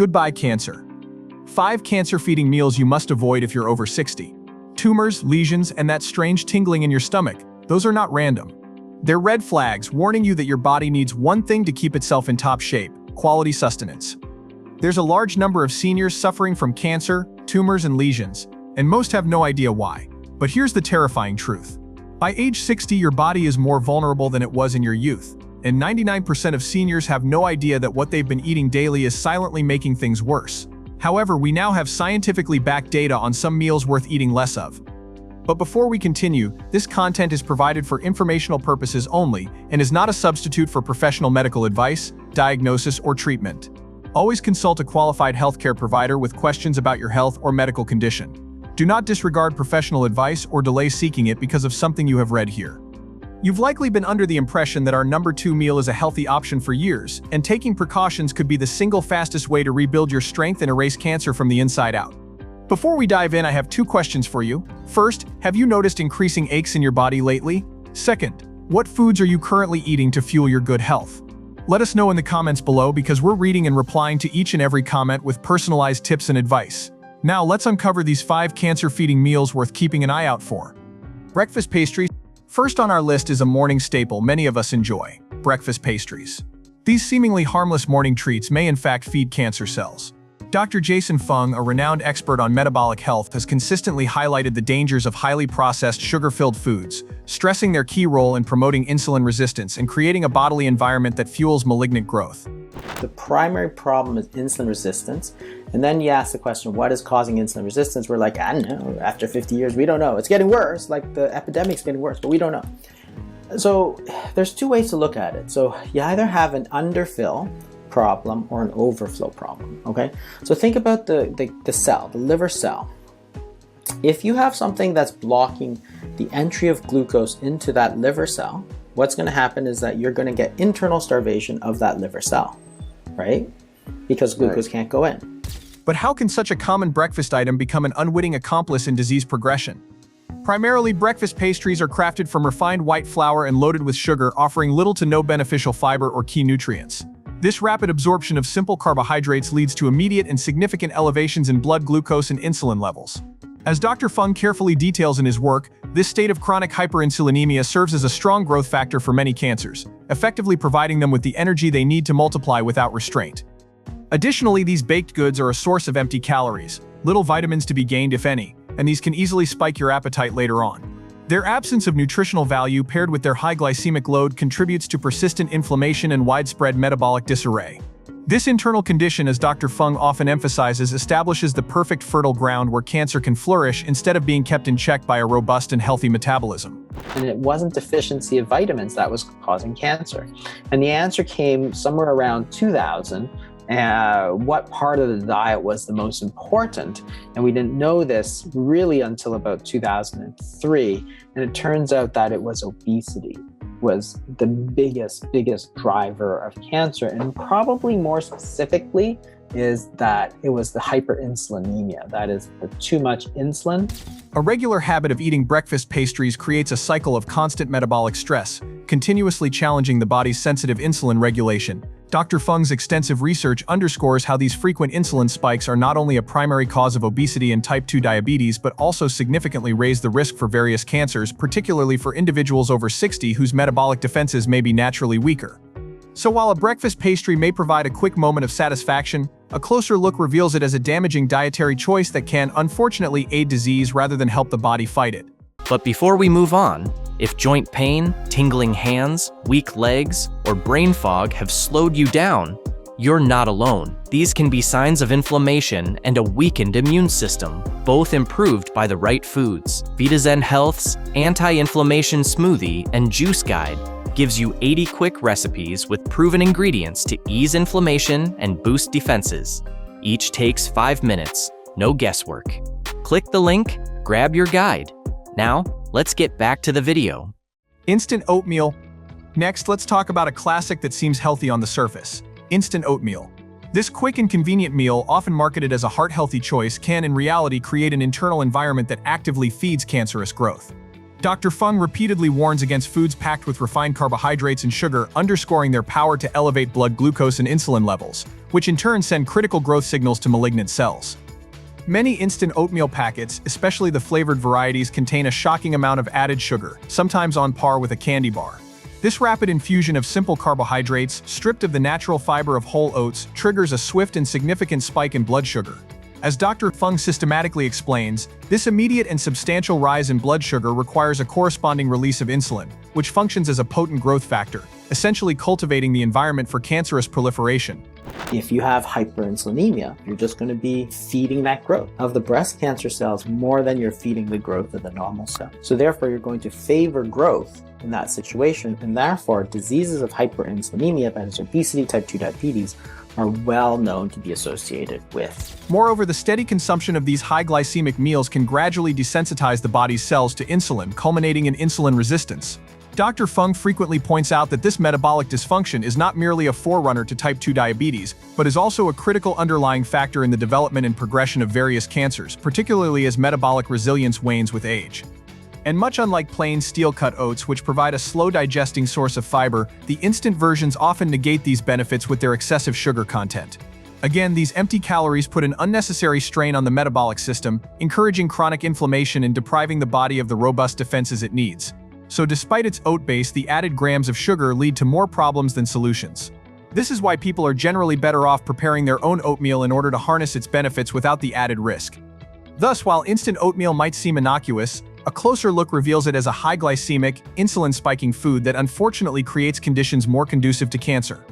Goodbye, cancer. 5 cancer-feeding meals you must avoid if you're over 60. Tumors, lesions, and that strange tingling in your stomach, those are not random. They're red flags warning you that your body needs one thing to keep itself in top shape: quality sustenance. There's a large number of seniors suffering from cancer, tumors, and lesions, and most have no idea why. But here's the terrifying truth. By age 60, your body is more vulnerable than it was in your youth, and 99% of seniors have no idea that what they've been eating daily is silently making things worse. However, we now have scientifically backed data on some meals worth eating less of. But before we continue, this content is provided for informational purposes only and is not a substitute for professional medical advice, diagnosis, or treatment. Always consult a qualified healthcare provider with questions about your health or medical condition. Do not disregard professional advice or delay seeking it because of something you have read here. You've likely been under the impression that our number 2 meal is a healthy option for years, and taking precautions could be the single fastest way to rebuild your strength and erase cancer from the inside out. Before we dive in, I have 2 questions for you. First, have you noticed increasing aches in your body lately? Second, what foods are you currently eating to fuel your good health? Let us know in the comments below because we're reading and replying to each and every comment with personalized tips and advice. Now let's uncover these 5 cancer-feeding meals worth keeping an eye out for. Breakfast pastries. First on our list is a morning staple many of us enjoy: breakfast pastries. These seemingly harmless morning treats may in fact feed cancer cells. Dr. Jason Fung, a renowned expert on metabolic health, has consistently highlighted the dangers of highly processed, sugar-filled foods, stressing their key role in promoting insulin resistance and creating a bodily environment that fuels malignant growth. The primary problem is insulin resistance. And then you ask the question, what is causing insulin resistance? We're like, I don't know, after 50 years, we don't know. It's getting worse, like the epidemic's getting worse, but we don't know. So there's 2 ways to look at it. So you either have an underfill problem or an overflow problem, okay? So think about the cell, the liver cell. If you have something that's blocking the entry of glucose into that liver cell, what's gonna happen is that you're gonna get internal starvation of that liver cell, right? Because glucose can't go in. But how can such a common breakfast item become an unwitting accomplice in disease progression? Primarily, breakfast pastries are crafted from refined white flour and loaded with sugar, offering little to no beneficial fiber or key nutrients. This rapid absorption of simple carbohydrates leads to immediate and significant elevations in blood glucose and insulin levels. As Dr. Fung carefully details in his work, this state of chronic hyperinsulinemia serves as a strong growth factor for many cancers, effectively providing them with the energy they need to multiply without restraint. Additionally, these baked goods are a source of empty calories, little vitamins to be gained if any, and these can easily spike your appetite later on. Their absence of nutritional value paired with their high glycemic load contributes to persistent inflammation and widespread metabolic disarray. This internal condition, as Dr. Fung often emphasizes, establishes the perfect fertile ground where cancer can flourish instead of being kept in check by a robust and healthy metabolism. And it wasn't deficiency of vitamins that was causing cancer. And the answer came somewhere around 2000. What part of the diet was the most important, and we didn't know this really until about 2003, and it turns out that it was obesity was the biggest driver of cancer, and probably more specifically is that it was the hyperinsulinemia, that is the too much insulin. A regular habit of eating breakfast pastries creates a cycle of constant metabolic stress, continuously challenging the body's sensitive insulin regulation. Dr. Fung's extensive research underscores how these frequent insulin spikes are not only a primary cause of obesity and type 2 diabetes but also significantly raise the risk for various cancers, particularly for individuals over 60 whose metabolic defenses may be naturally weaker. So while a breakfast pastry may provide a quick moment of satisfaction, a closer look reveals it as a damaging dietary choice that can, unfortunately, aid disease rather than help the body fight it. But before we move on, if joint pain, tingling hands, weak legs, or brain fog have slowed you down, you're not alone. These can be signs of inflammation and a weakened immune system, both improved by the right foods. Vitazen Health's anti-inflammation smoothie and juice guide gives you 80 quick recipes with proven ingredients to ease inflammation and boost defenses. Each takes 5 minutes, no guesswork. Click the link, grab your guide. Now, let's get back to the video. Instant oatmeal. Next, let's talk about a classic that seems healthy on the surface: instant oatmeal. This quick and convenient meal, often marketed as a heart-healthy choice, can in reality create an internal environment that actively feeds cancerous growth. Dr. Fung repeatedly warns against foods packed with refined carbohydrates and sugar, underscoring their power to elevate blood glucose and insulin levels, which in turn send critical growth signals to malignant cells. Many instant oatmeal packets, especially the flavored varieties, contain a shocking amount of added sugar, sometimes on par with a candy bar. This rapid infusion of simple carbohydrates, stripped of the natural fiber of whole oats, triggers a swift and significant spike in blood sugar. As Dr. Fung systematically explains, this immediate and substantial rise in blood sugar requires a corresponding release of insulin, which functions as a potent growth factor, essentially cultivating the environment for cancerous proliferation. If you have hyperinsulinemia, you're just going to be feeding that growth of the breast cancer cells more than you're feeding the growth of the normal cell. So therefore, you're going to favor growth in that situation, and therefore diseases of hyperinsulinemia, that is obesity, type 2 diabetes, are well known to be associated with. Moreover, the steady consumption of these high glycemic meals can gradually desensitize the body's cells to insulin, culminating in insulin resistance. Dr. Fung frequently points out that this metabolic dysfunction is not merely a forerunner to type 2 diabetes, but is also a critical underlying factor in the development and progression of various cancers, particularly as metabolic resilience wanes with age. And much unlike plain steel-cut oats, which provide a slow-digesting source of fiber, the instant versions often negate these benefits with their excessive sugar content. Again, these empty calories put an unnecessary strain on the metabolic system, encouraging chronic inflammation and depriving the body of the robust defenses it needs. So despite its oat base, the added grams of sugar lead to more problems than solutions. This is why people are generally better off preparing their own oatmeal in order to harness its benefits without the added risk. Thus, while instant oatmeal might seem innocuous, a closer look reveals it as a high-glycemic, insulin-spiking food that unfortunately creates conditions more conducive to cancer.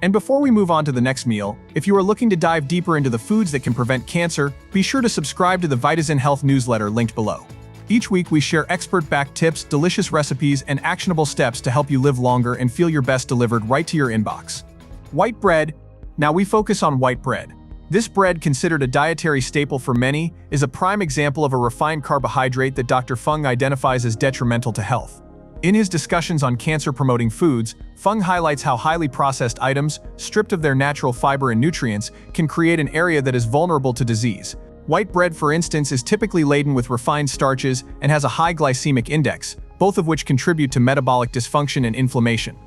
And before we move on to the next meal, if you are looking to dive deeper into the foods that can prevent cancer, be sure to subscribe to the Vitazen Health newsletter linked below. Each week we share expert-backed tips, delicious recipes, and actionable steps to help you live longer and feel your best delivered right to your inbox. White bread. Now we focus on white bread. This bread, considered a dietary staple for many, is a prime example of a refined carbohydrate that Dr. Fung identifies as detrimental to health. In his discussions on cancer-promoting foods, Fung highlights how highly processed items, stripped of their natural fiber and nutrients, can create an area that is vulnerable to disease. White bread, for instance, is typically laden with refined starches and has a high glycemic index, both of which contribute to metabolic dysfunction and inflammation.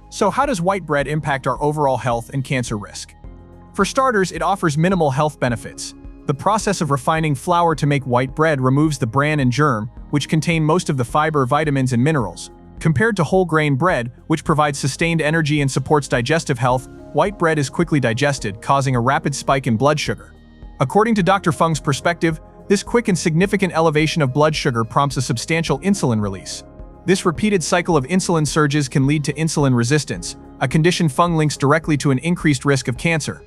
So how does white bread impact our overall health and cancer risk? For starters, it offers minimal health benefits. The process of refining flour to make white bread removes the bran and germ, which contain most of the fiber, vitamins, and minerals. Compared to whole grain bread, which provides sustained energy and supports digestive health, white bread is quickly digested, causing a rapid spike in blood sugar. According to Dr. Fung's perspective, this quick and significant elevation of blood sugar prompts a substantial insulin release. This repeated cycle of insulin surges can lead to insulin resistance, a condition Fung links directly to an increased risk of cancer.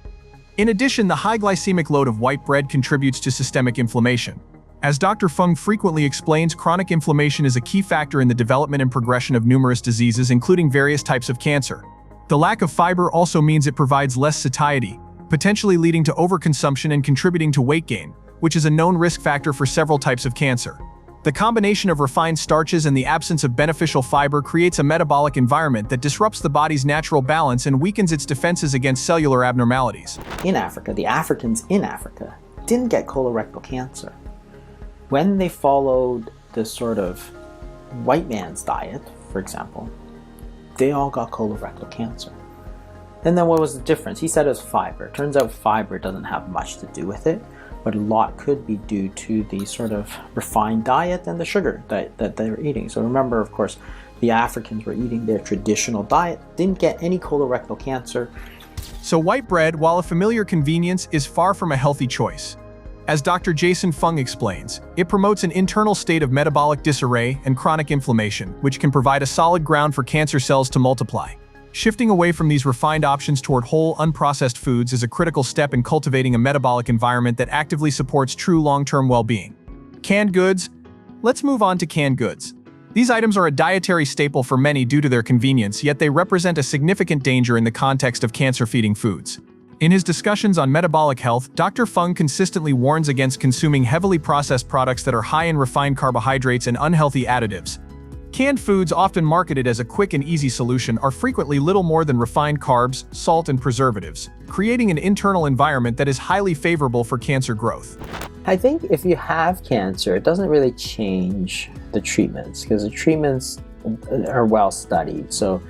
In addition, the high glycemic load of white bread contributes to systemic inflammation. As Dr. Fung frequently explains, chronic inflammation is a key factor in the development and progression of numerous diseases, including various types of cancer. The lack of fiber also means it provides less satiety, potentially leading to overconsumption and contributing to weight gain, which is a known risk factor for several types of cancer. The combination of refined starches and the absence of beneficial fiber creates a metabolic environment that disrupts the body's natural balance and weakens its defenses against cellular abnormalities. In Africa, the Africans in Africa didn't get colorectal cancer. When they followed the sort of white man's diet, for example, they all got colorectal cancer. And then what was the difference? He said it was fiber. Turns out fiber doesn't have much to do with it, but a lot could be due to the sort of refined diet and the sugar that they were eating. So remember, of course, the Africans were eating their traditional diet, didn't get any colorectal cancer. So white bread, while a familiar convenience, is far from a healthy choice. As Dr. Jason Fung explains, it promotes an internal state of metabolic disarray and chronic inflammation, which can provide a solid ground for cancer cells to multiply. Shifting away from these refined options toward whole, unprocessed foods is a critical step in cultivating a metabolic environment that actively supports true long-term well-being. Canned goods. Let's move on to canned goods. These items are a dietary staple for many due to their convenience, yet they represent a significant danger in the context of cancer-feeding foods. In his discussions on metabolic health, Dr. Fung consistently warns against consuming heavily processed products that are high in refined carbohydrates and unhealthy additives. Canned foods, often marketed as a quick and easy solution, are frequently little more than refined carbs, salt, and preservatives, creating an internal environment that is highly favorable for cancer growth. I think if you have cancer, it doesn't really change the treatments because the treatments are well studied. So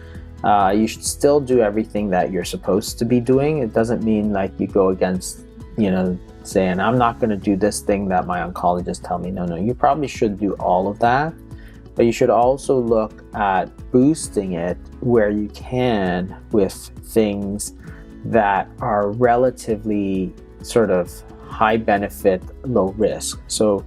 you should still do everything that you're supposed to be doing. It doesn't mean like you go against, saying, I'm not going to do this thing that my oncologist tell me. No, you probably should do all of that. But you should also look at boosting it where you can with things that are relatively sort of high benefit, low risk. So